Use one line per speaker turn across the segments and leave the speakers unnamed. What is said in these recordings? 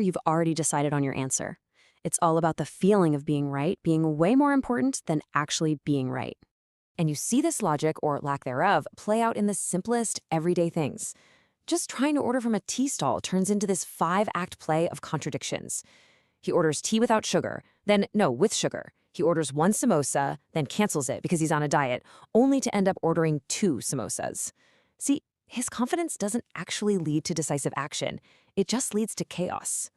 you've already decided on your answer. It's all about the feeling of being right being way more important than actually being right. And you see this logic, or lack thereof, play out in the simplest, everyday things. Just trying to order from a tea stall turns into this five-act play of contradictions. He orders tea without sugar, then no, with sugar. He orders one samosa, then cancels it because he's on a diet, only to end up ordering two samosas. See, his confidence doesn't actually lead to decisive action. It just leads to chaos.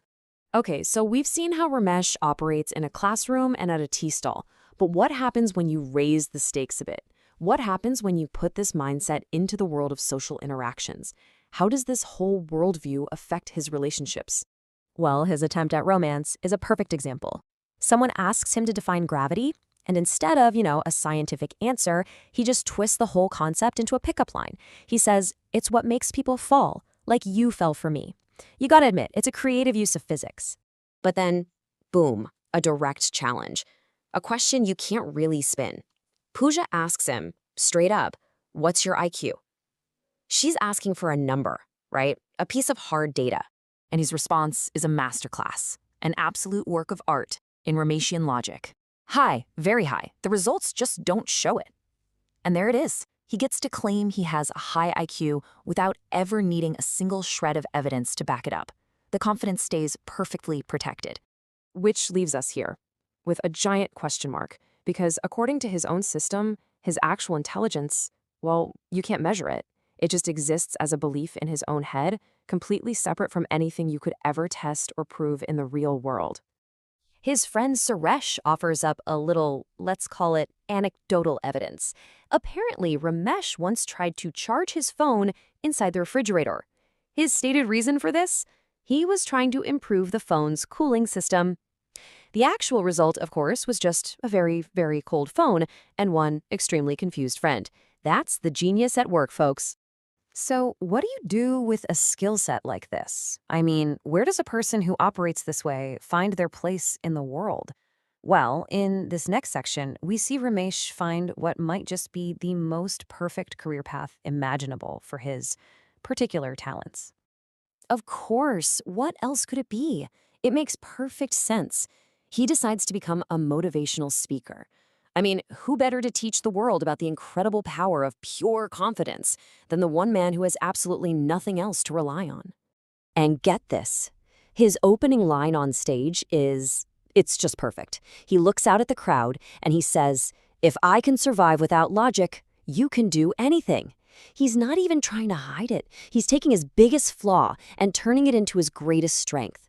Okay, so we've seen how Ramesh operates in a classroom and at a tea stall. But what happens when you raise the stakes a bit? What happens when you put this mindset into the world of social interactions? How does this whole worldview affect his relationships? Well, his attempt at romance is a perfect example. Someone asks him to define gravity, and instead of, a scientific answer, he just twists the whole concept into a pickup line. He says, "It's what makes people fall, like you fell for me." You gotta admit, it's a creative use of physics. But then, boom, a direct challenge. A question you can't really spin. Pooja asks him, straight up, "What's your IQ?" She's asking for a number, right? A piece of hard data. And his response is a masterclass, an absolute work of art in Rameshian logic. High, very high. The results just don't show it. And there it is. He gets to claim he has a high IQ without ever needing a single shred of evidence to back it up. The confidence stays perfectly protected. Which leaves us here with a giant question mark, because according to his own system, his actual intelligence, well, you can't measure it. It just exists as a belief in his own head, completely separate from anything you could ever test or prove in the real world. His friend Suresh offers up a little, let's call it, anecdotal evidence. Apparently, Ramesh once tried to charge his phone inside the refrigerator. His stated reason for this? He was trying to improve the phone's cooling system. The actual result, of course, was just a very, very cold phone and one extremely confused friend. That's the genius at work, folks. So what do you do with a skill set like this? I mean, where does a person who operates this way find their place in the world? Well, in this next section, we see Ramesh find what might just be the most perfect career path imaginable for his particular talents. Of course, what else could it be? It makes perfect sense. He decides to become a motivational speaker. I mean, who better to teach the world about the incredible power of pure confidence than the one man who has absolutely nothing else to rely on? And get this, his opening line on stage it's just perfect. He looks out at the crowd and he says, "If I can survive without logic, you can do anything." He's not even trying to hide it. He's taking his biggest flaw and turning it into his greatest strength.